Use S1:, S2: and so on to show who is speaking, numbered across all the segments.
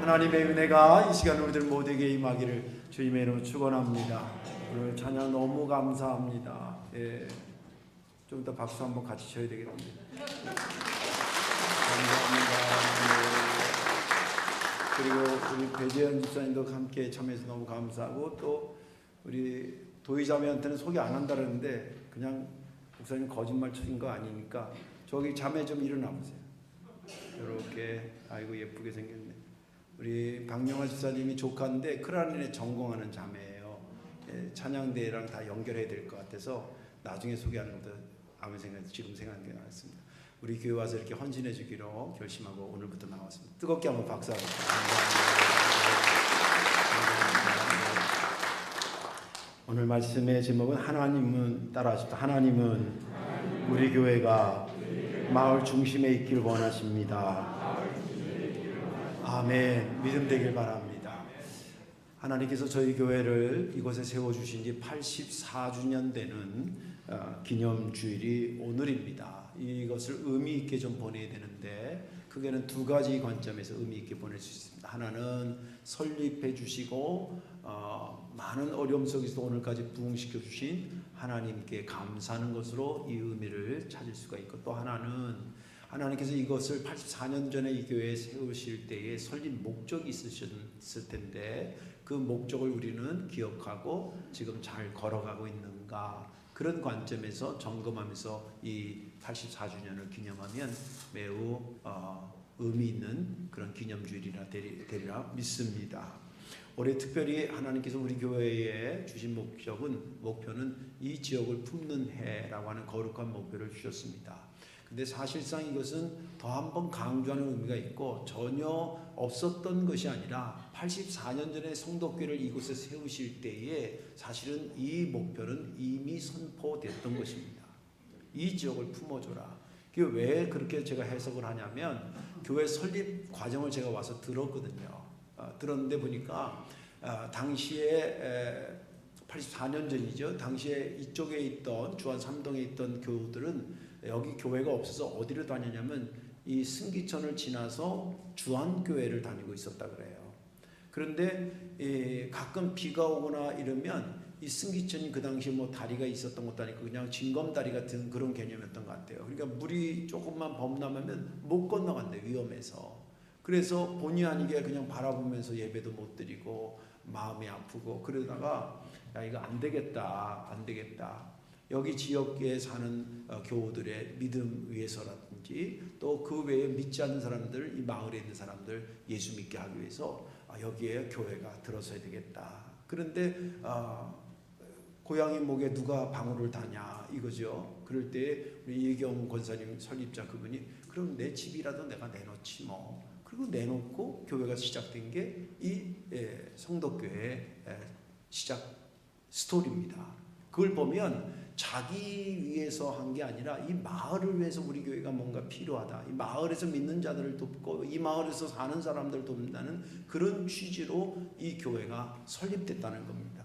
S1: 하나님의 은혜가 이 시간 우리들 모두에게 임하기를 주님의 이름으로 축원합니다. 오늘 찬양 너무 감사합니다. 예, 좀 이따 박수 한번 같이 쳐야 되겠는데. 감사합니다. 그리고 우리 배재현 집사님도 함께 참여해서 너무 감사하고, 또 우리 도희자매한테는 소개 안 한다 그러는데 그냥 목사님 거짓말 치는 거 아니니까 저기 자매 좀 일어나 보세요. 이렇게 아이고 예쁘게 생겼네. 우리 박영화 집사님이 조카인데 크라린에 전공하는 자매예요. 예, 찬양대회랑 다 연결해야 될 것 같아서 나중에 소개하는 것도 아무 생각 지금 생각이 나왔습니다. 우리 교회 와서 이렇게 헌신해 주기로 결심하고 오늘부터 나왔습니다. 뜨겁게 한번 박수하고 오늘 말씀의 제목은 하나님은 따라하십시오. 하나님은 우리 교회가 마을 중심에 있길 원하십니다. 아멘. 믿음 되길 바랍니다. 하나님께서 저희 교회를 이곳에 세워주신 지 84주년 되는 기념주일이 오늘입니다. 이것을 의미 있게 좀 보내야 되는데 크게는 두 가지 관점에서 의미 있게 보낼 수 있습니다. 하나는 설립해 주시고 많은 어려움 속에서 오늘까지 부흥시켜 주신 하나님께 감사하는 것으로 이 의미를 찾을 수가 있고, 또 하나는 하나님께서 이것을 84년 전에 이 교회에 세우실 때에 설립 목적이 있으셨을 텐데 그 목적을 우리는 기억하고 지금 잘 걸어가고 있는가, 그런 관점에서 점검하면서 이 84주년을 기념하면 매우 의미 있는 그런 기념주일이라 되리라 믿습니다. 올해 특별히 하나님께서 우리 교회에 주신 목표는 이 지역을 품는 해라고 하는 거룩한 목표를 주셨습니다. 근데 사실상 이것은 더 한 번 강조하는 의미가 있고 전혀 없었던 것이 아니라 84년 전에 성덕교회를 이곳에 세우실 때에 사실은 이 목표는 이미 선포됐던 것입니다. 이 지역을 품어줘라. 왜 그렇게 제가 해석을 하냐면 교회 설립 과정을 제가 와서 들었거든요. 들었는데 보니까 당시에 84년 전이죠. 당시에 이쪽에 있던 주안 3동에 있던 교우들은 여기 교회가 없어서 어디를 다녔냐면 이 승기천을 지나서 주안교회를 다니고 있었다 그래요. 그런데 가끔 비가 오거나 이러면 이 승기천이 그 당시에 뭐 다리가 있었던 것도 아니고 그냥 징검다리 같은 그런 개념이었던 것 같아요. 그러니까 물이 조금만 범람하면 못 건너간대, 위험해서. 그래서 본의 아니게 그냥 바라보면서 예배도 못 드리고 마음이 아프고 그러다가 야 이거 안 되겠다. 여기 지역에 사는 교우들의 믿음 위해서라든지 또 그 외에 믿지 않는 사람들, 이 마을에 있는 사람들 예수 믿게 하기 위해서 여기에 교회가 들어서야 되겠다. 그런데 고양이 목에 누가 방울을 다냐 이거죠. 그럴 때 우리 이경 권사님 설립자 그분이 그럼 내 집이라도 내가 내놓지 뭐. 그리고 내놓고 교회가 시작된 게 이 성덕교회의 시작 스토리입니다. 그걸 보면 자기 위해서 한 게 아니라 이 마을을 위해서 우리 교회가 뭔가 필요하다. 이 마을에서 믿는 자들을 돕고 이 마을에서 사는 사람들을 돕는다는 그런 취지로 이 교회가 설립됐다는 겁니다.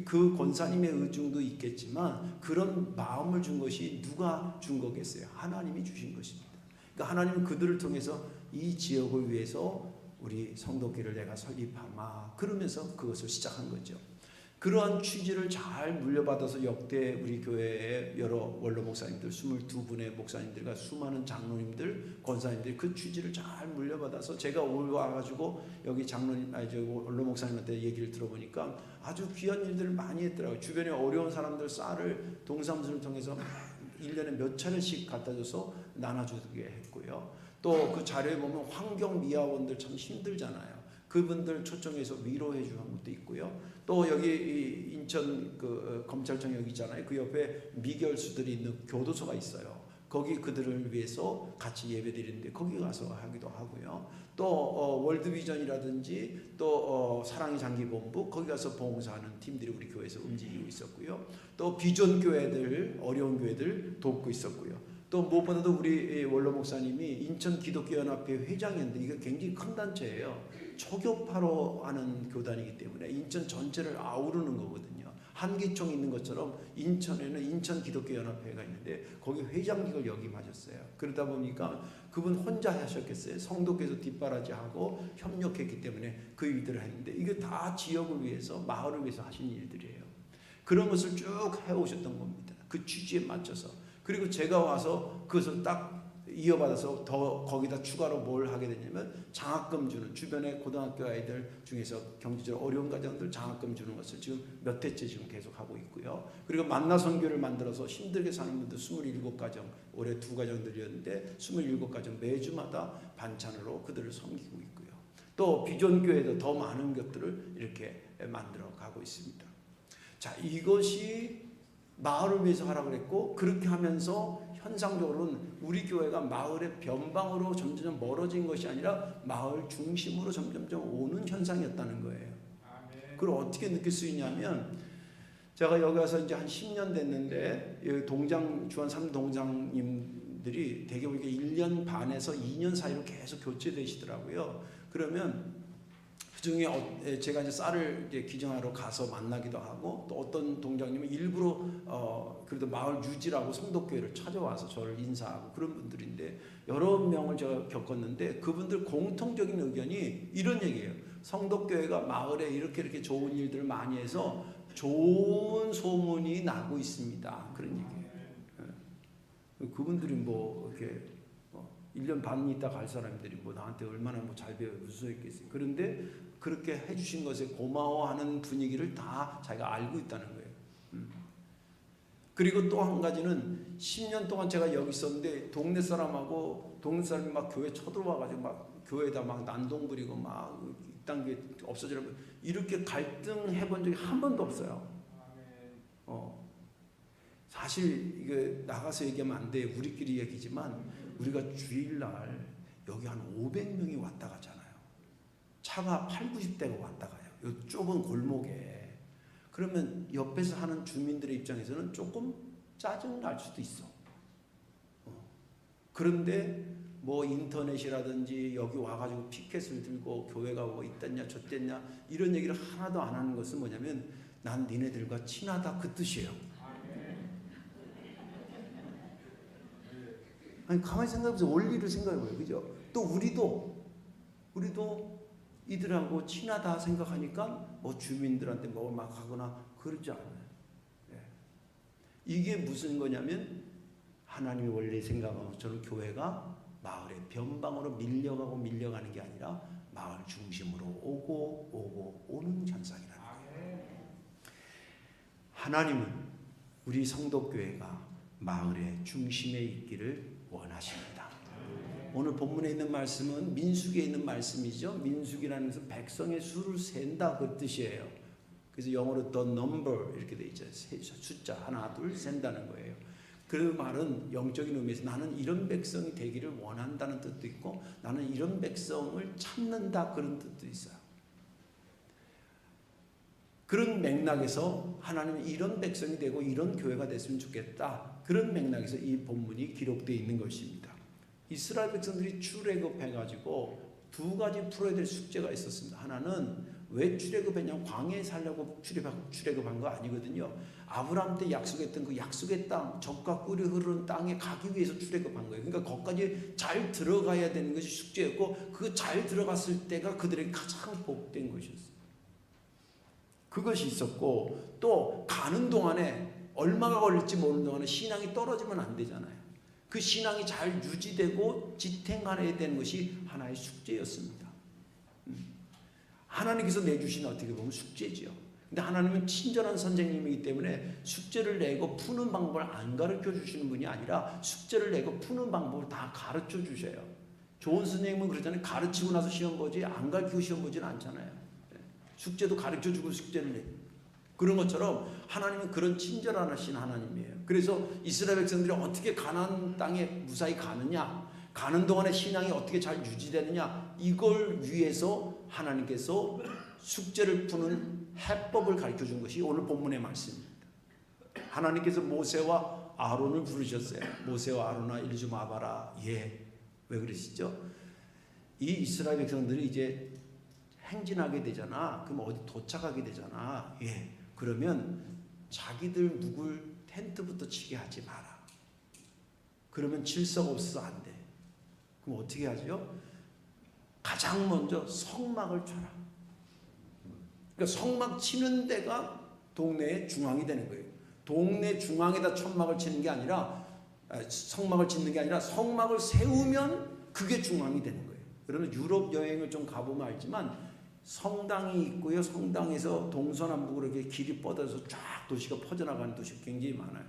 S1: 그 권사님의 의중도 있겠지만 그런 마음을 준 것이 누가 준 거겠어요? 하나님이 주신 것입니다. 그러니까 하나님은 그들을 통해서 이 지역을 위해서 우리 성도교회를 내가 설립하마 그러면서 그것을 시작한 거죠. 그러한 취지를 잘 물려받아서 역대 우리 교회의 여러 원로 목사님들 22분의 목사님들과 수많은 장로님들 권사님들이 그 취지를 잘 물려받아서 제가 와가지고 여기 장로님 원로 목사님한테 얘기를 들어보니까 아주 귀한 일들을 많이 했더라고요. 주변에 어려운 사람들 쌀을 동사무소를 통해서 1년에 몇 차례씩 갖다 줘서 나눠주게 했고요. 또 그 자료에 보면 환경미화원들 참 힘들잖아요. 그분들 초청해서 위로해 주는 것도 있고요. 또 여기 인천 그 검찰청 여기 있잖아요. 그 옆에 미결수들이 있는 교도소가 있어요. 거기 그들을 위해서 같이 예배드리는데 거기 가서 하기도 하고요. 또 월드비전이라든지 또 사랑의 장기본부 거기 가서 봉사하는 팀들이 우리 교회에서 움직이고 있었고요. 또 비전 교회들 어려운 교회들 돕고 있었고요. 또 무엇보다도 우리 원로 목사님이 인천 기독교연합회 회장이었는데 이게 굉장히 큰 단체예요. 초교파로 하는 교단이기 때문에 인천 전체를 아우르는 거거든요. 한기총이 있는 것처럼 인천에는 인천 기독교 연합회가 있는데 거기 회장직을 역임하셨어요. 그러다 보니까 그분 혼자 하셨겠어요. 성도께서 뒷바라지하고 협력했기 때문에 그 일들을 했는데 이게 다 지역을 위해서 마을을 위해서 하신 일들이에요. 그런 것을 쭉 해오셨던 겁니다. 그 취지에 맞춰서. 그리고 제가 와서 그것을 딱 이어받아서 더 거기다 추가로 뭘 하게 되냐면 장학금 주는, 주변의 고등학교 아이들 중에서 경제적으로 어려운 가정들 장학금 주는 것을 지금 몇 해째 지금 계속 하고 있고요. 그리고 만나 선교를 만들어서 힘들게 사는 분들 27가정, 올해 2가정 드렸는데 27가정 매주마다 반찬으로 그들을 섬기고 있고요. 또 비전교회도 더 많은 것들을 이렇게 만들어 가고 있습니다. 자, 이것이 마을을 위해서 하라고 그랬고, 그렇게 하면서 현상적으로는 우리 교회가 마을의 변방으로 점점 멀어진 것이 아니라 마을 중심으로 점점 오는 현상이었다는 거예요. 그걸 어떻게 느낄 수 있냐면, 제가 여기 와서 이제 한 10년 됐는데 여기 동장 주한 3동장님들이 대개 보니까 1년 반에서 2년 사이로 계속 교체되시더라고요. 그러면 그중에 제가 이제 쌀을 이제 기증하러 가서 만나기도 하고, 또 어떤 동장님은 일부러 그래도 마을 유지라고 성덕교회를 찾아와서 저를 인사하고 그런 분들인데, 여러 명을 제가 겪었는데 그분들 공통적인 의견이 이런 얘기예요. 성덕교회가 마을에 이렇게 좋은 일들을 많이 해서 좋은 소문이 나고 있습니다. 그런 얘기예요. 그분들이 뭐 이렇게 1년 반 있다 갈 사람들이 뭐 나한테 얼마나 뭐 잘 배워 무슨 소용있겠어요. 그런데 그렇게 해주신 것에 고마워하는 분위기를 다 자기가 알고 있다는 거예요. 그리고 또 한 가지는 10년 동안 제가 여기 있었는데 동네 사람하고 동네 사람이 막 교회 쳐들어와가지고 막 교회에다 막 난동 부리고 막 이딴 게 없어지라고 이렇게 갈등해본 적이 한 번도 없어요. 사실 이게 나가서 얘기하면 안 돼. 우리끼리 얘기지만 우리가 주일날 여기 한 500명이 왔다 가잖아요. 차가 80~90대가 왔다 가요. 이 좁은 골목에. 그러면 옆에서 하는 주민들의 입장에서는 조금 짜증 날 수도 있어. 그런데 뭐 인터넷이라든지 여기 와가지고 피켓을 들고 교회가 뭐 있댔냐 저땠냐 이런 얘기를 하나도 안 하는 것은 뭐냐면 난 니네들과 친하다 그 뜻이에요. 아니 가만히 생각해보세요. 원리를 생각해봐요. 그죠? 또 우리도 이들하고 친하다 생각하니까 뭐 주민들한테 뭐 막 하거나 그러지 않아요. 예. 이게 무슨 거냐면 하나님이 원래 생각한 것처럼 교회가 마을의 변방으로 밀려가는 게 아니라 마을 중심으로 오고 오는 현상이라는 거예요. 하나님은 우리 성도교회가 마을의 중심에 있기를 원하십니다. 오늘 본문에 있는 말씀은 민수기에 있는 말씀이죠. 민수기라는 것은 백성의 수를 센다 그 뜻이에요. 그래서 영어로 the number 이렇게 돼 있죠. 숫자 하나 둘 센다는 거예요. 그 말은 영적인 의미에서 나는 이런 백성이 되기를 원한다는 뜻도 있고 나는 이런 백성을 찾는다 그런 뜻도 있어요. 그런 맥락에서 하나님은 이런 백성이 되고 이런 교회가 됐으면 좋겠다. 그런 맥락에서 이 본문이 기록되어 있는 것입니다. 이스라엘 백성들이 출애굽해가지고 2가지 풀어야 될 숙제가 있었습니다. 하나는 왜 출애굽했냐면 광야에 살려고 출애굽한 거 아니거든요. 아브라함 때 약속했던 그 약속의 땅, 젖과 꿀이 흐르는 땅에 가기 위해서 출애굽한 거예요. 그러니까 거기까지 잘 들어가야 되는 것이 숙제였고 그 잘 들어갔을 때가 그들에게 가장 복된 것이었어요. 그것이 있었고 또 가는 동안에 얼마가 걸릴지 모르는 동안에 신앙이 떨어지면 안 되잖아요. 그 신앙이 잘 유지되고 지탱해야 되는 것이 하나의 숙제였습니다. 하나님께서 내주신 어떻게 보면 숙제지요. 근데 하나님은 친절한 선생님이기 때문에 숙제를 내고 푸는 방법을 안 가르쳐 주시는 분이 아니라 숙제를 내고 푸는 방법을 다 가르쳐 주셔요. 좋은 선생님은 그러잖아요. 가르치고 나서 시험 보지 안 가르치고 시험 보지는 않잖아요. 숙제도 가르쳐 주고 숙제를 내. 그런 것처럼 하나님은 그런 친절하신 하나님이에요. 그래서 이스라엘 백성들이 어떻게 가나안 땅에 무사히 가느냐, 가는 동안에 신앙이 어떻게 잘 유지되느냐, 이걸 위해서 하나님께서 숙제를 푸는 해법을 가르쳐 준 것이 오늘 본문의 말씀입니다. 하나님께서 모세와 아론을 부르셨어요. 모세와 아론아 이리 좀 와봐라. 예. 왜 그러시죠? 이 이스라엘 백성들이 이제 행진하게 되잖아. 그럼 어디 도착하게 되잖아. 예. 그러면 자기들 묵을 텐트부터 치게 하지 마라. 그러면 질서가 없어서 안 돼. 그럼 어떻게 하죠? 가장 먼저 성막을 쳐라. 그러니까 성막 치는 데가 동네의 중앙이 되는 거예요. 동네 중앙에다 천막을 치는 게 아니라 성막을 짓는 게 아니라 성막을 세우면 그게 중앙이 되는 거예요. 그러면 유럽 여행을 좀 가보면 알지만 성당이 있고요. 성당에서 동서남북으로 이렇게 길이 뻗어서 쫙 도시가 퍼져나가는 도시가 굉장히 많아요.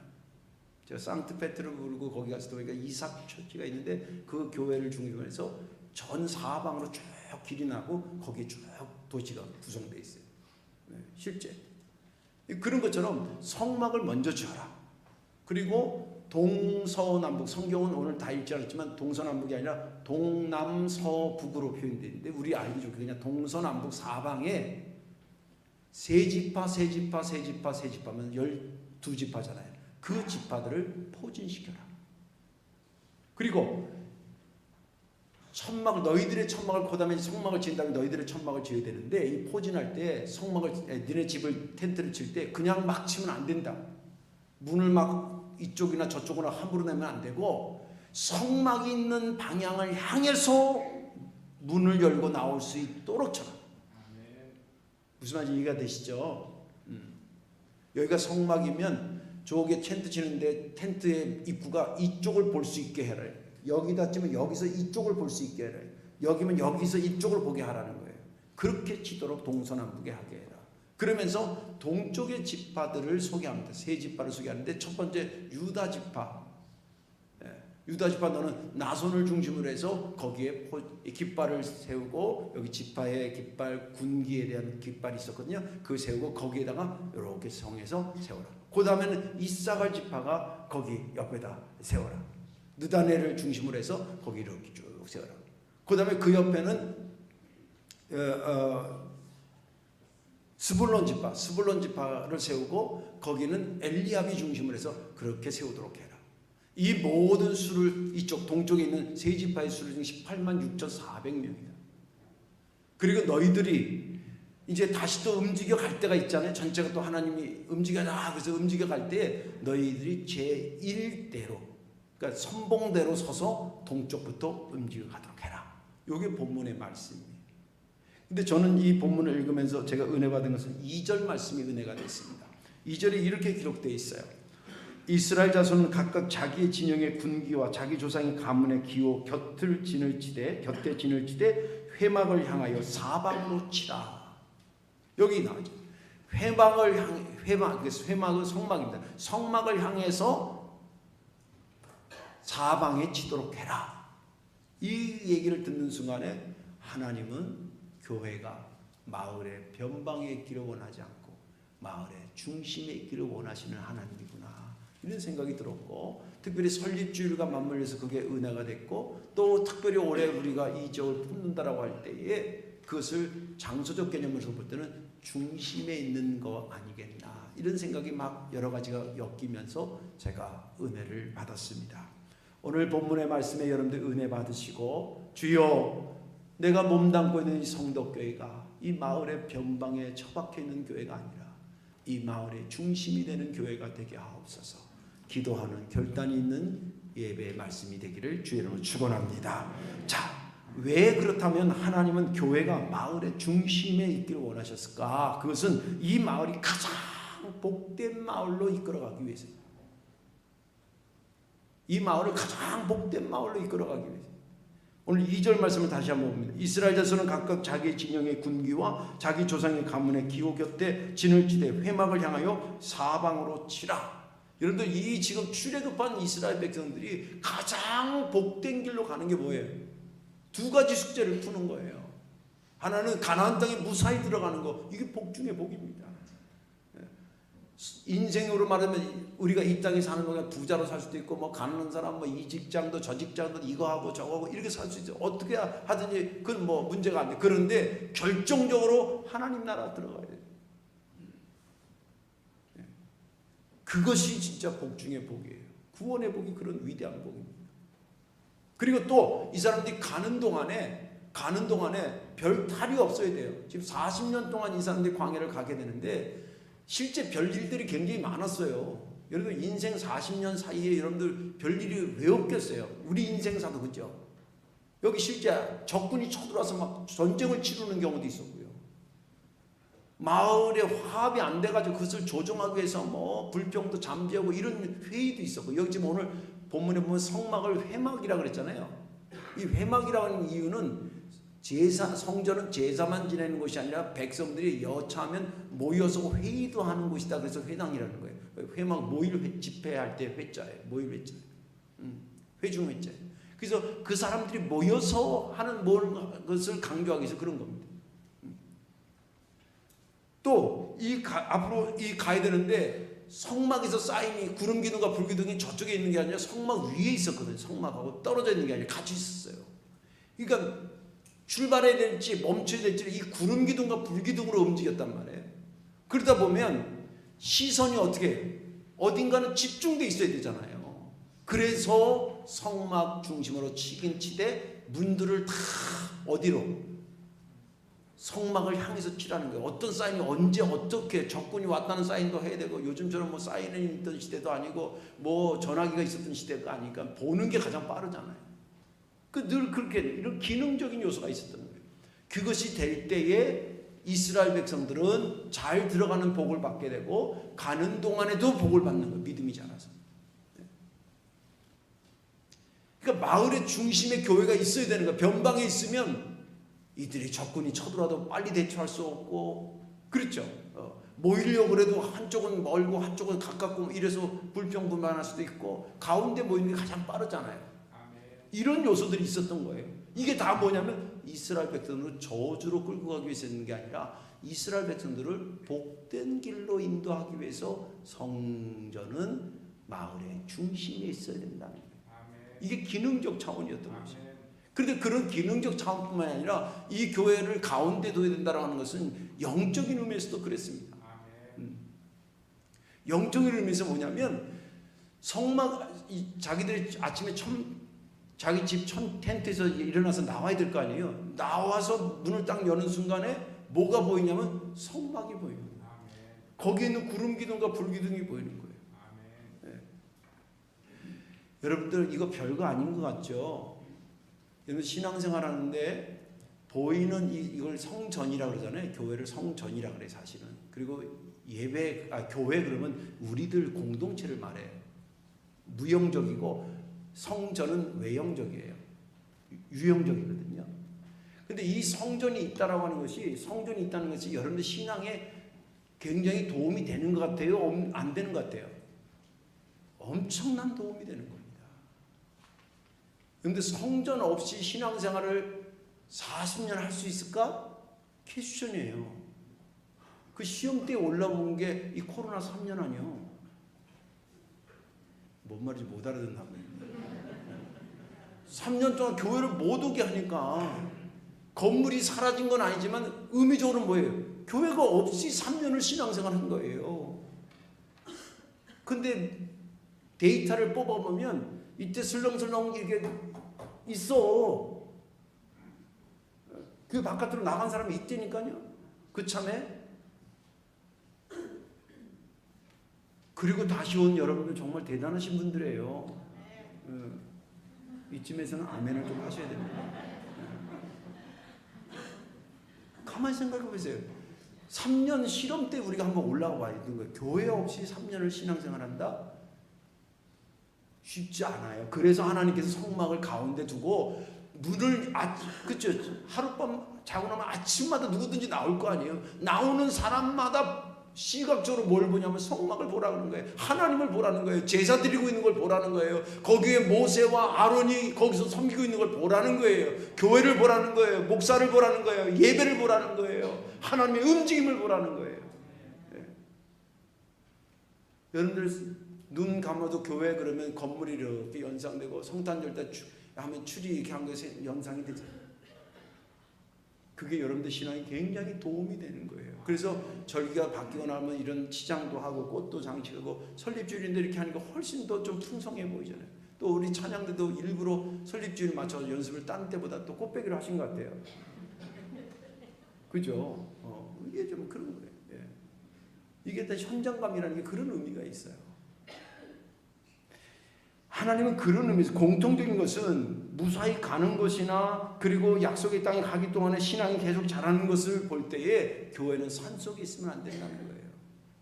S1: 제가 상트페테르부르크 거기 갔을 때 보니까 이삭 처치가 있는데 그 교회를 중심으로 해서 전 사방으로 쭉 길이 나고 거기에 쭉 도시가 구성되어 있어요. 네, 실제 그런 것처럼 성막을 먼저 지어라. 그리고 동서남북, 성경은 오늘 다 읽지 않았지만 동서남북이 아니라 동남서북으로 표현되어 있는데 우리 알기 좋게 그냥 동서남북 사방에 세 지파 세지파면 12지파잖아요. 그 지파들을 포진시켜라. 그리고 천막, 너희들의 천막을 그 다음에 성막을 지은 다음에 너희들의 천막을 지어야 되는데 이 포진할 때 성막을 너네 집을 텐트를 칠 때 그냥 막 치면 안 된다. 문을 막 이쪽이나 저쪽으로 함부로 내면 안 되고 성막이 있는 방향을 향해서 문을 열고 나올 수 있도록 쳐라. 무슨 말인지 이해가 되시죠? 여기가 성막이면 저기 텐트 치는데 텐트의 입구가 이쪽을 볼 수 있게 해라. 여기다 치면 여기서 이쪽을 볼 수 있게 해라. 여기면 여기서 이쪽을 보게 하라는 거예요. 그렇게 치도록 동서남북에 하게 해라. 그러면서 동쪽의 지파들을 소개합니다. 세 지파를 소개하는데 첫 번째 유다 지파. 유다 지파 너는 나손을 중심으로 해서 거기에 깃발을 세우고 여기 지파의 깃발, 군기에 대한 깃발이 있었거든요. 그걸 세우고 거기에다가 이렇게 성에서 세워라. 그 다음에는 이사갈 지파가 거기 옆에다 세워라. 느다네를 중심으로 해서 거기 이렇게 쭉 세워라. 그 다음에 그 옆에는 스불론 지파를 세우고 거기는 엘리압이 중심으로 해서 그렇게 세우도록 해라. 이 모든 수를 이쪽 동쪽에 있는 세 지파의 수를 186,400명이다. 그리고 너희들이 이제 다시 또 움직여 갈 때가 있잖아요. 전체가 또 하나님이 움직여라. 그래서 움직여 갈 때 너희들이 제1대로 그러니까 선봉대로 서서 동쪽부터 움직여 가도록 해라. 이게 본문의 말씀이에요. 근데 저는 이 본문을 읽으면서 제가 은혜 받은 것은 2절 말씀이 은혜가 됐습니다. 2절에 이렇게 기록되어 있어요. 이스라엘 자손은 각각 자기의 진영의 군기와 자기 조상의 가문의 기호 곁에 진을 치되 회막을 향하여 사방으로 치라. 여기 나오죠. 회막은 성막입니다. 성막을 향해서 사방에 치도록 해라. 이 얘기를 듣는 순간에 하나님은 교회가 마을의 변방에 있기를 원하지 않고 마을의 중심에 있기를 원하시는 하나님이구나. 이런 생각이 들었고 특별히 설립주일과 맞물려서 그게 은혜가 됐고 또 특별히 올해 우리가 이 지역을 품는다라고 할 때에 그것을 장소적 개념으로 볼 때는 중심에 있는 거 아니겠나 이런 생각이 막 여러 가지가 엮이면서 제가 은혜를 받았습니다. 오늘 본문의 말씀에 여러분들 은혜 받으시고 주여 내가 몸담고 있는 이 성덕교회가 이 마을의 변방에 처박혀 있는 교회가 아니라 이 마을의 중심이 되는 교회가 되게 하옵소서. 기도하는 결단이 있는 예배의 말씀이 되기를 주의 이름으로 축원합니다. 자, 왜 그렇다면 하나님은 교회가 마을의 중심에 있기를 원하셨을까? 그것은 이 마을이 가장 복된 마을로 이끌어가기 위해서입니다. 이 마을을 가장 복된 마을로 이끌어가기 위해서. 오늘 2절 말씀을 다시 한번 봅니다. 이스라엘 자손은 각각 자기 진영의 군기와 자기 조상의 가문의 기호 곁에 진을 치되 회막을 향하여 사방으로 치라. 여러분들 이 지금 출애굽한 이스라엘 백성들이 가장 복된 길로 가는 게 뭐예요? 두 가지 숙제를 푸는 거예요. 하나는 가나안 땅에 무사히 들어가는 거. 이게 복 중에 복입니다. 인생으로 말하면 우리가 이 땅에 사는 거가 부자로 살 수도 있고 뭐 가난한 사람 뭐 이 직장도 저 직장도 이거 하고 저거 하고 이렇게 살 수 있죠. 어떻게 하든지 그건 뭐 문제가 안 돼. 그런데 결정적으로 하나님 나라 들어가야 돼요. 그것이 진짜 복 중의 복이에요. 구원의 복이 그런 위대한 복입니다. 그리고 또 이 사람들이 가는 동안에 별 탈이 없어야 돼요. 지금 40년 동안 이 사람들이 광야를 가게 되는데 실제 별일들이 굉장히 많았어요. 여러분 인생 40년 사이에 여러분들 별일이 왜 없겠어요? 우리 인생사도 그죠? 여기 실제 적군이 쳐들어와서 막 전쟁을 치르는 경우도 있었고요. 마을에 화합이 안 돼가지고 그것을 조정하기 위해서 뭐 불평도 잠재우고 이런 회의도 있었고, 여기 지금 오늘 본문에 보면 성막을 회막이라고 그랬잖아요. 이 회막이라는 이유는 성전은 제사만 지내는 곳이 아니라 백성들이 여차하면 모여서 회의도 하는 곳이다. 그래서 회당이라는 거예요. 회막 모일 집회할 때 회자예요. 모일 회자. 회중 회자예요. 그래서 그 사람들이 모여서 하는 것을 강조하기 위해서 그런 겁니다. 또 앞으로 가야 되는데 성막에서 쌓이니 구름 기둥과 불 기둥이 저쪽에 있는 게 아니라 성막 위에 있었거든요. 성막하고 떨어져 있는 게 아니라 같이 있었어요. 그러니까 출발해야 될지 멈춰야 될지 이 구름 기둥과 불 기둥으로 움직였단 말이에요. 그러다 보면 시선이 어딘가는 집중돼 있어야 되잖아요. 그래서 성막 중심으로 치긴 치되 문들을 다 어디로? 성막을 향해서 치라는 거예요. 어떤 사인이 언제 어떻게 적군이 왔다는 사인도 해야 되고, 요즘처럼 뭐 사인이 있던 시대도 아니고 뭐 전화기가 있었던 시대가 아니니까 보는 게 가장 빠르잖아요. 늘 그렇게 이런 기능적인 요소가 있었던 거예요. 그것이 될 때에 이스라엘 백성들은 잘 들어가는 복을 받게 되고 가는 동안에도 복을 받는 거예요. 믿음이 자라서. 그러니까 마을의 중심에 교회가 있어야 되는 거예요. 변방에 있으면 이들이 적군이 쳐들어와도 빨리 대처할 수 없고, 그렇죠. 모이려고 해도 한쪽은 멀고 한쪽은 가깝고 이래서 불평불만할 수도 있고, 가운데 모이는 게 가장 빠르잖아요. 이런 요소들이 있었던 거예요. 이게 다 뭐냐면 이스라엘 백성들을 저주로 끌고 가기 위해서 있는 게 아니라 이스라엘 백성들을 복된 길로 인도하기 위해서 성전은 마을의 중심에 있어야 된다는 거예요. 이게 기능적 차원이었던 거죠. 그런데 그런 기능적 차원뿐만 아니라 이 교회를 가운데 둬야 된다고 하는 것은 영적인 의미에서도 그랬습니다. 영적인 의미에서 뭐냐면 성막, 자기들이 아침에 자기 집 텐트에서 일어나서 나와야 될 거 아니에요. 나와서 문을 딱 여는 순간에 뭐가 보이냐면 성막이 보여요. 거기에 있는 구름 기둥과 불 기둥이 보이는 거예요. 네. 여러분들 이거 별거 아닌 것 같죠? 여러분 신앙생활 하는데 보이는 이걸 성전이라고 그러잖아요. 교회를 성전이라고 그래 사실은. 그리고 교회 그러면 우리들 공동체를 말해요. 무형적이고 성전은 외형적이에요. 유형적이거든요. 근데 이 성전이 있다라고 하는 것이, 성전이 있다는 것이 여러분들 신앙에 굉장히 도움이 되는 것 같아요? 안 되는 것 같아요? 엄청난 도움이 되는 겁니다. 그런데 성전 없이 신앙생활을 40년 할 수 있을까? 퀘스천이에요. 그 시험대에 올라온 게 이 코로나 3년 아니요. 뭔 말인지 못 알아듣나 봐요. 3년 동안 교회를 못 오게 하니까 건물이 사라진 건 아니지만 의미적으로 뭐예요? 교회가 없이 3년을 신앙생활 한 거예요. 근데 데이터를 뽑아보면 이때 슬렁슬렁 이게 있어. 그 바깥으로 나간 사람이 있다니까요. 그 참에. 그리고 다시 온 여러분들 정말 대단하신 분들이에요. 이쯤에서는 아멘을 좀 하셔야 됩니다. 가만히 생각해 보세요. 3년 실험 때 우리가 한번 올라가 봐야 되는 거예요. 교회 없이 3년을 신앙생활한다? 쉽지 않아요. 그래서 하나님께서 성막을 가운데 두고 문을 그쵸? 하룻밤 자고 나면 아침마다 누구든지 나올 거 아니에요. 나오는 사람마다 시각적으로 뭘 보냐면 성막을 보라는 거예요. 하나님을 보라는 거예요. 제사 드리고 있는 걸 보라는 거예요. 거기에 모세와 아론이 거기서 섬기고 있는 걸 보라는 거예요. 교회를 보라는 거예요. 목사를 보라는 거예요. 예배를 보라는 거예요. 하나님의 움직임을 보라는 거예요. 네. 여러분들 눈 감아도 교회 그러면 건물이 이렇게 연상되고 성탄절 때 하면 추리 이렇게 한 것이 연상이 되잖아요. 그게 여러분들 신앙에 굉장히 도움이 되는 거예요. 그래서 절기가 바뀌고 나면 이런 치장도 하고 꽃도 장식하고 설립주일인데 이렇게 하니까 훨씬 더 좀 풍성해 보이잖아요. 또 우리 찬양들도 일부러 설립주일 맞춰서 연습을 딴 때보다 또 꽃배기를 하신 것 같아요. 그죠? 이게 좀 그런 거예요. 예. 이게 다 현장감이라는 게 그런 의미가 있어요. 하나님은 그런 의미에서 공통적인 것은 무사히 가는 것이나 그리고 약속의 땅에 가기 동안에 신앙이 계속 자라는 것을 볼 때에 교회는 산속에 있으면 안 된다는 거예요.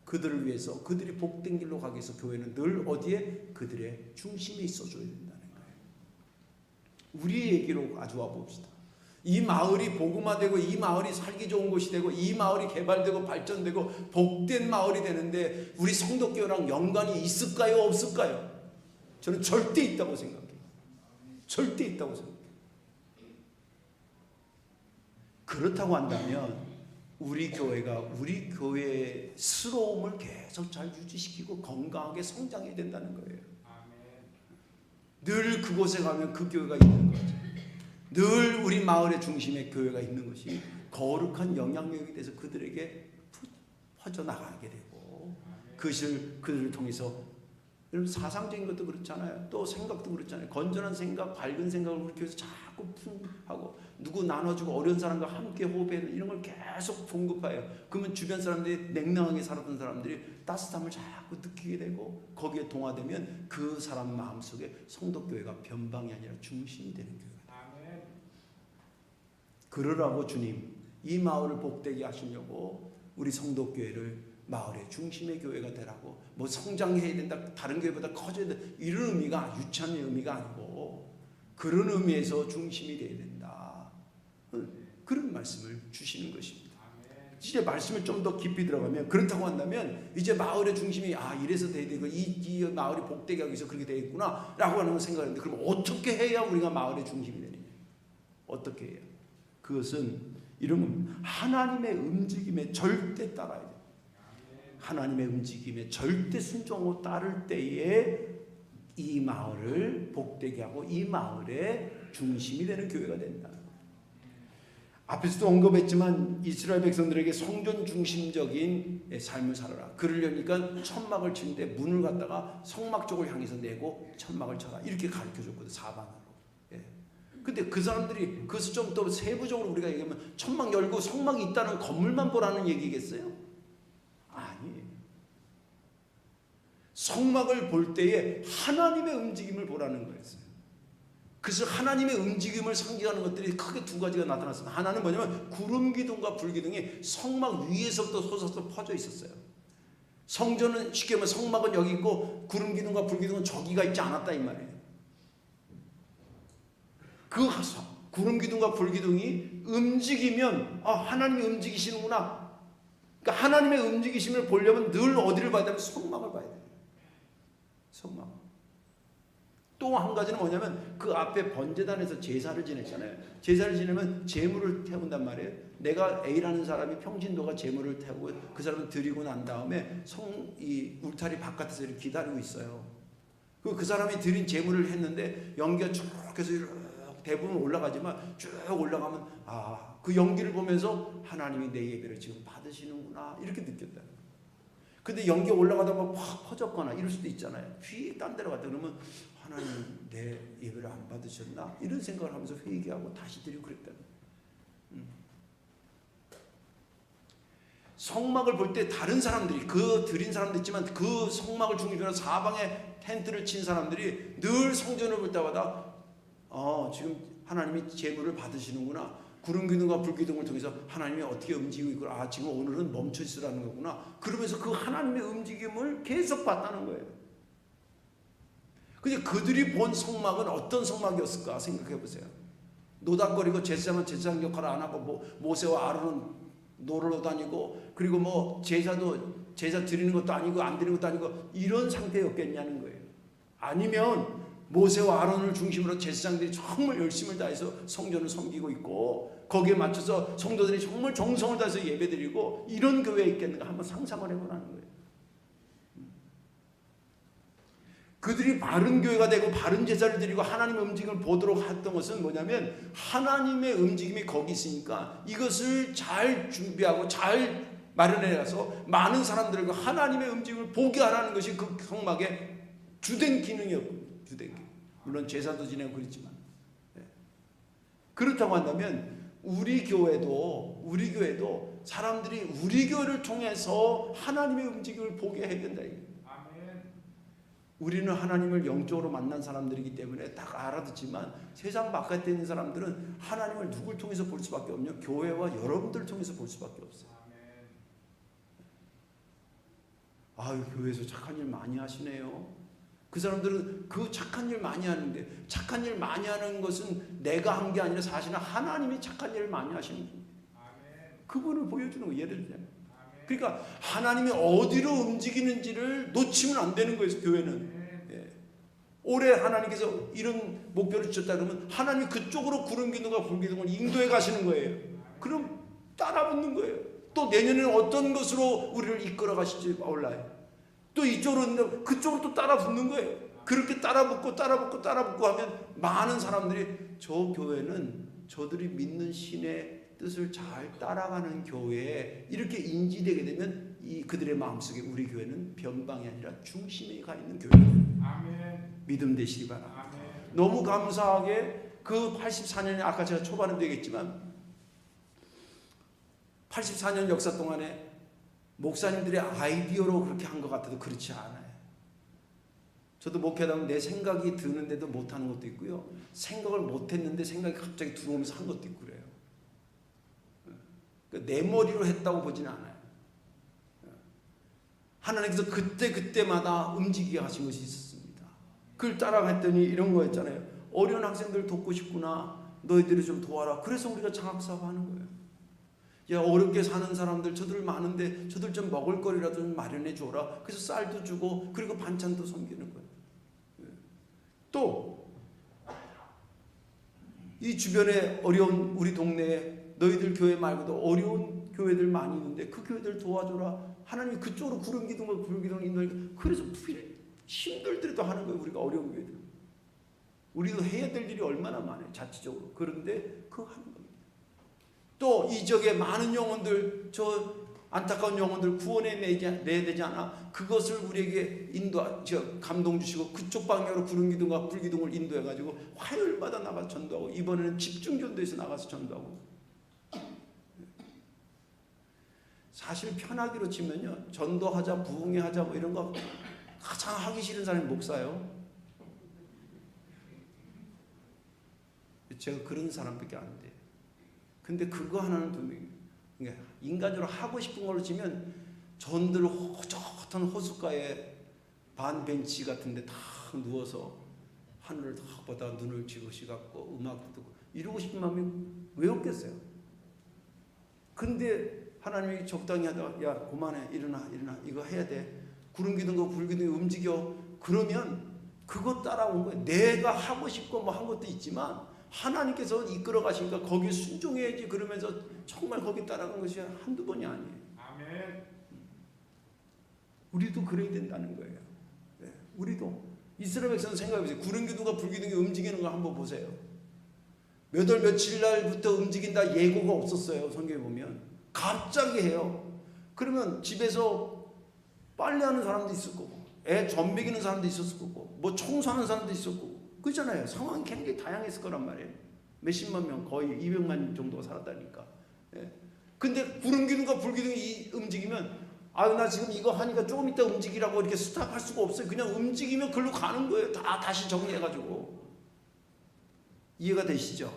S1: 그들을 위해서 그들이 복된 길로 가기 위해서 교회는 늘 어디에? 그들의 중심에 있어줘야 된다는 거예요. 우리 얘기로 가져와 봅시다. 이 마을이 복음화되고 이 마을이 살기 좋은 곳이 되고 이 마을이 개발되고 발전되고 복된 마을이 되는데 우리 성도교회랑 연관이 있을까요? 없을까요? 저는 절대 있다고 생각해요. 절대 있다고 생각해요. 그렇다고 한다면 우리 교회가 우리 교회의 스러움을 계속 잘 유지시키고 건강하게 성장해야 된다는 거예요. 늘 그곳에 가면 그 교회가 있는 거죠. 늘 우리 마을의 중심에 교회가 있는 것이 거룩한 영향력이 돼서 그들에게 퍼져나가게 되고 그들을 통해서 여러분 사상적인 것도 그렇잖아요. 또 생각도 그렇잖아요. 건전한 생각, 밝은 생각을 우리 교회에서 자꾸 하고 누구 나눠주고 어려운 사람과 함께 호흡하는 이런 걸 계속 공급해요. 그러면 주변 사람들이 냉랭하게 살았던 사람들이 따뜻함을 자꾸 느끼게 되고 거기에 동화되면 그 사람 마음속에 성도교회가 변방이 아니라 중심이 되는 교회가 돼요. 그러라고 주님 이 마을을 복되게 하시려고 우리 성도교회를 마을의 중심의 교회가 되라고 뭐 성장해야 된다 다른 교회보다 커져야 된다 이런 의미가 유치한 의미가 아니고 그런 의미에서 중심이 돼야 된다 그런 말씀을 주시는 것입니다. 이제 말씀을 좀 더 깊이 들어가면 그렇다고 한다면 이제 마을의 중심이 이래서 돼야 되고 이 마을이 복되게 하기 위해서 그렇게 되겠구나 라고 하는 생각을 했는데 그럼 어떻게 해야 우리가 마을의 중심이 되느냐 어떻게 해야 그것은 이런 겁니다. 하나님의 움직임에 절대 따라야 돼요. 하나님의 움직임에 절대 순종하고 따를 때에 이 마을을 복되게 하고 이 마을의 중심이 되는 교회가 된다. 앞에서도 언급했지만 이스라엘 백성들에게 성전 중심적인 삶을 살아라. 그러려니까 천막을 치는데 문을 갖다가 성막 쪽을 향해서 내고 천막을 쳐라. 이렇게 가르쳐줬거든 사방으로. 근데 그 사람들이 그것을 좀 더 세부적으로 우리가 얘기하면 천막 열고 성막이 있다는 건물만 보라는 얘기겠어요? 아니에요. 성막을 볼 때에 하나님의 움직임을 보라는 거였어요. 그래서 하나님의 움직임을 상징하는 것들이 크게 두 가지가 나타났습니다. 하나는 뭐냐면 구름 기둥과 불 기둥이 성막 위에서부터 솟아서 퍼져 있었어요. 성전은 쉽게 말하면 성막은 여기 있고 구름 기둥과 불 기둥은 저기가 있지 않았다 이 말이에요. 그 구름 기둥과 불 기둥이 움직이면 하나님이 움직이시는구나. 그러니까 하나님의 움직이심을 보려면 늘 어디를 봐야 되면 성막을 봐야 돼요. 성막. 또 한 가지는 뭐냐면 그 앞에 번제단에서 제사를 지냈잖아요. 제사를 지내면 제물을 태운단 말이에요. 내가 A라는 사람이 평신도가 제물을 태우고 그 사람을 드리고 난 다음에 이 울타리 바깥에서 이렇게 기다리고 있어요. 그 사람이 드린 제물을 했는데 연기가 쭉 해서 대부분 올라가지만 쭉 올라가면 그 연기를 보면서 하나님이 내 예배를 지금 받으시는구나 이렇게 느꼈다. 근데 연기가 올라가다가 확 퍼졌거나 이럴 수도 있잖아요. 휙 딴 데로 갔다 그러면 하나님 내 예배를 안 받으셨나 이런 생각을 하면서 회개하고 다시 드리고 그랬다. 성막을 볼 때 다른 사람들이 그 드린 사람도 있지만 그 성막을 중심으로 사방에 텐트를 친 사람들이 늘 성전을 볼 때마다 지금 하나님이 제물을 받으시는구나. 구름 기둥과 불 기둥을 통해서 하나님이 어떻게 움직이고 있구나. 지금 오늘은 멈춰 있으라는 거구나. 그러면서 그 하나님의 움직임을 계속 봤다는 거예요. 근데 그들이 본 성막은 어떤 성막이었을까 생각해 보세요. 노닥거리고 제사장은 제사장 역할을 안 하고 모세와 아론은 노르러 다니고 그리고 제사 드리는 것도 아니고 안 드리는 것도 아니고 이런 상태였겠냐는 거예요. 아니면 모세와 아론을 중심으로 제사장들이 정말 열심을 다해서 성전을 섬기고 있고 거기에 맞춰서 성도들이 정말 정성을 다해서 예배드리고 이런 교회에 있겠는가 한번 상상을 해보라는 거예요. 그들이 바른 교회가 되고 바른 제사를 드리고 하나님의 움직임을 보도록 했던 것은 뭐냐면 하나님의 움직임이 거기 있으니까 이것을 잘 준비하고 잘 마련해서 많은 사람들과 하나님의 움직임을 보게 하라는 것이 그 성막의 주된 기능이었거든요. 주된 기능. 물론 제사도 지내고 그랬지만 그렇다고 한다면 우리 교회도 사람들이 우리 교회를 통해서 하나님의 움직임을 보게 해야 된다. 우리는 하나님을 영적으로 만난 사람들이기 때문에 딱 알아듣지만 세상 바깥에 있는 사람들은 하나님을 누굴 통해서 볼 수밖에 없냐? 교회와 여러분들을 통해서 볼 수밖에 없어요. 아유, 교회에서 착한 일 많이 하시네요. 그 사람들은 그 착한 일 많이 하는데, 착한 일 많이 하는 것은 내가 한 게 아니라 사실은 하나님이 착한 일을 많이 하시는 거예요. 그분을 보여주는 거예요. 예를 들면. 그러니까 하나님이 어디로 움직이는지를 놓치면 안 되는 거예요. 교회는. 예. 올해 하나님께서 이런 목표를 주셨다 그러면 하나님이 그쪽으로 구름 기둥과 불 기둥을 인도해 가시는 거예요. 그럼 따라 붙는 거예요. 또 내년에는 어떤 것으로 우리를 이끌어 가실지 몰라요. 또 이쪽으로 그쪽으로 또 따라 붙는 거예요. 그렇게 따라 붙고 하면 많은 사람들이 저 교회는 저들이 믿는 신의 뜻을 잘 따라가는 교회에 이렇게 인지되게 되면 그들의 마음속에 우리 교회는 변방이 아니라 중심에 가 있는 교회예요. 믿음 되시기 바랍니다. 너무 감사하게 그 84년에 아까 제가 초반에도 얘기했지만 84년 역사 동안에 목사님들의 아이디어로 그렇게 한 것 같아도 그렇지 않아요. 저도 목회하다 보면 내 생각이 드는데도 못하는 것도 있고요. 생각을 못했는데 생각이 갑자기 들어오면서 한 것도 있고 그래요. 내 머리로 했다고 보지는 않아요. 하나님께서 그때마다 움직이게 하신 것이 있었습니다. 그걸 따라갔더니 이런 거였잖아요. 어려운 학생들 돕고 싶구나. 너희들이 좀 도와라. 그래서 우리가 장학사업 하는 거예요. 야, 어렵게 사는 사람들 저들 많은데 저들 좀 먹을 거리라도 좀 마련해 주어라. 그래서 쌀도 주고 그리고 반찬도 섬기는 거예요. 또 이 주변에 어려운 우리 동네에 너희들 교회 말고도 어려운 교회들 많이 있는데 그 교회들 도와줘라. 하나님이 그쪽으로 구름 기둥과 불 기둥을 인도하니까 그래서 힘들더라도 하는 거예요. 우리가 어려운 교회들. 우리도 해야 될 일이 얼마나 많아요. 자체적으로. 그런데 그거 하는 겁니다. 또 이 지역에 많은 영혼들, 저 안타까운 영혼들 구원에 내야 되지 않아? 그것을 우리에게 감동 주시고 그쪽 방향으로 구름 기둥과 불 기둥을 인도해가지고 화요일마다 나가서 전도하고 이번에는 집중전도에서 나가서 전도하고. 사실 편하기로 치면요, 전도하자, 부흥회하자 뭐 이런 거 가장 하기 싫은 사람이 목사요. 제가 그런 사람밖에 안 돼요. 근데 그거 하나는 분명히 인간적으로 하고 싶은 걸로 치면 전들 호젓한 호숫가에 반벤치 같은 데 다 누워서 하늘을 딱 보다 눈을 지그시 갖고 음악도 듣고 이러고 싶은 마음이 왜 없겠어요? 근데 하나님이 적당히 하다가 야 그만해 일어나 이거 해야 돼. 구름 기둥과 불 기둥이 움직여. 그러면 그거 따라온 거예요. 내가 하고 싶고 뭐 한 것도 있지만 하나님께서 이끌어 가시니까 거기에 순종해야지. 그러면서 정말 거기 따라간 것이 한두 번이 아니에요. 아멘. 우리도 그래야 된다는 거예요. 네. 우리도 이스라엘 백성 생각해 보세요. 구름 기둥과 불 기둥이 움직이는 거 한번 보세요. 몇 월 며칠 날부터 움직인다 예고가 없었어요. 성경에 보면 갑자기 해요. 그러면 집에서 빨래하는 사람도 있을 거고 애 젖 먹이는 사람도 있었을 거고 뭐 청소하는 사람도 있었을 거고 그렇잖아요. 상황이 굉장히 다양했을 거란 말이에요. 몇십만 명, 거의 200만 정도가 살았다니까. 예. 근데 구름 기둥과 불 기둥이 움직이면 나 지금 이거 하니까 조금 이따 움직이라고 이렇게 스탑할 수가 없어요. 그냥 움직이면 글로 가는 거예요. 다시 정리해가지고. 이해가 되시죠?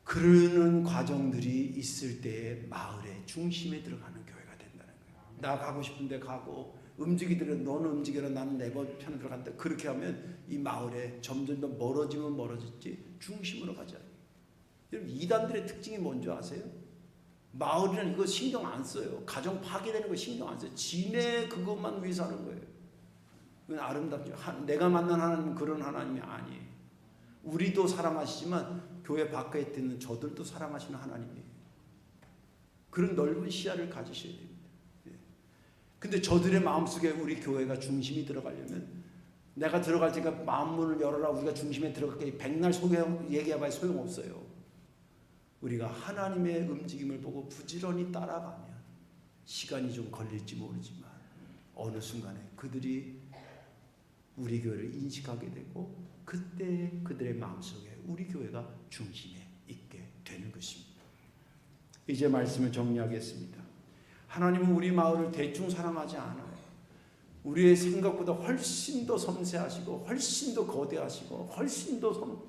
S1: 그러는 과정들이 있을 때 마을의 중심에 들어가는 교회가 된다는 거예요. 나 가고 싶은데 가고 움직이더라도 너는 움직여라 나는 내 편에 들어간다. 그렇게 하면 이 마을에 점점 더 멀어지면 멀어졌지 중심으로 가자. 여러분 이단들의 특징이 뭔지 아세요? 마을이란 이거 신경 안 써요. 가정 파괴되는 거 신경 안 써요. 지네 그것만 위해서 하는 거예요. 그건 아름답죠. 내가 만난 하나님은 그런 하나님이 아니에요. 우리도 사랑하시지만 교회 밖에 있는 저들도 사랑하시는 하나님이에요. 그런 넓은 시야를 가지셔야 됩니다. 근데 저들의 마음속에 우리 교회가 중심이 들어가려면 내가 들어갈 테니까 마음문을 열어라 우리가 중심에 들어갈게 백날 얘기해봐야 소용없어요. 우리가 하나님의 움직임을 보고 부지런히 따라가면 시간이 좀 걸릴지 모르지만 어느 순간에 그들이 우리 교회를 인식하게 되고 그때 그들의 마음속에 우리 교회가 중심에 있게 되는 것입니다. 이제 말씀을 정리하겠습니다. 하나님은 우리 마을을 대충 사랑하지 않아요. 우리의 생각보다 훨씬 더 섬세하시고 훨씬 더 거대하시고 훨씬 더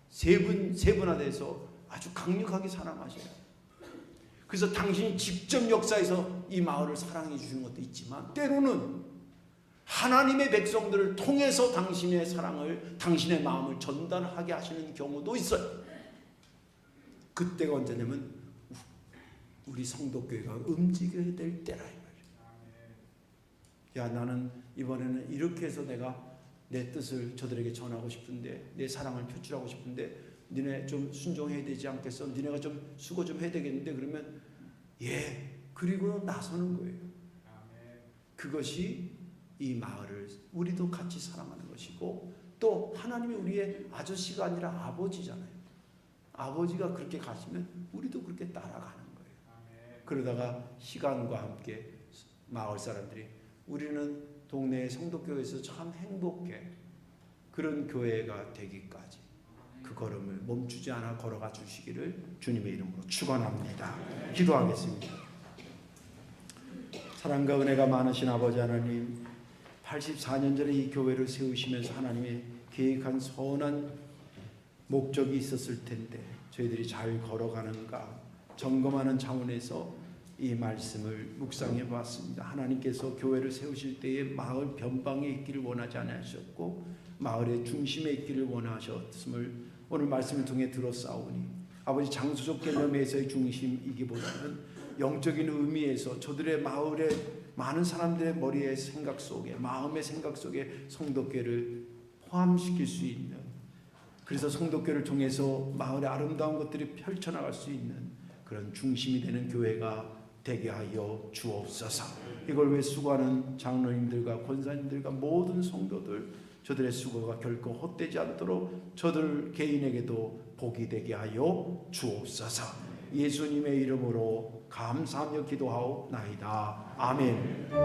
S1: 세분화돼서 아주 강력하게 사랑하셔요. 그래서 당신이 직접 역사에서 이 마을을 사랑해 주시는 것도 있지만 때로는 하나님의 백성들을 통해서 당신의 사랑을, 당신의 마음을 전달하게 하시는 경우도 있어요. 그때가 언제냐면 우리 성도교회가 움직여야 될 때라 이 말이에요. 야, 나는 이번에는 이렇게 해서 내가 내 뜻을 저들에게 전하고 싶은데, 내 사랑을 표출하고 싶은데 니네 좀 순종해야 되지 않겠어? 니네가 좀 수고 좀 해야 되겠는데, 그러면 그리고 나서는 거예요. 그것이 이 마을을 우리도 같이 사랑하는 것이고, 또 하나님이 우리의 아저씨가 아니라 아버지잖아요. 아버지가 그렇게 가시면 우리도 그렇게 따라가는 거예요. 그러다가 시간과 함께 마을 사람들이 우리는 동네 성도교회에서 참 행복해, 그런 교회가 되기까지 그 걸음을 멈추지 않아 걸어가 주시기를 주님의 이름으로 축원합니다. 기도하겠습니다. 사랑과 은혜가 많으신 아버지 하나님, 84년 전에 이 교회를 세우시면서 하나님의 계획한 선한 목적이 있었을 텐데 저희들이 잘 걸어가는가 점검하는 차원에서 이 말씀을 묵상해 보았습니다. 하나님께서 교회를 세우실 때에 마을 변방에 있기를 원하지 않으셨고 마을의 중심에 있기를 원하셨음을 오늘 말씀을 통해 들었사오니, 아버지 장소적 개념에서의 중심이기보다는 영적인 의미에서 저들의 마을의 많은 사람들의 머리의 생각 속에, 마음의 생각 속에 성도교회를 포함시킬 수 있는, 그래서 성도교회를 통해서 마을의 아름다운 것들이 펼쳐나갈 수 있는 그런 중심이 되는 교회가 되게 하여 주옵소서. 이걸 위해 수고하는 장로님들과 권사님들과 모든 성도들, 저들의 수고가 결코 헛되지 않도록 저들 개인에게도 복이 되게 하여 주옵소서. 예수님의 이름으로 감사하며 기도하옵나이다. 아멘.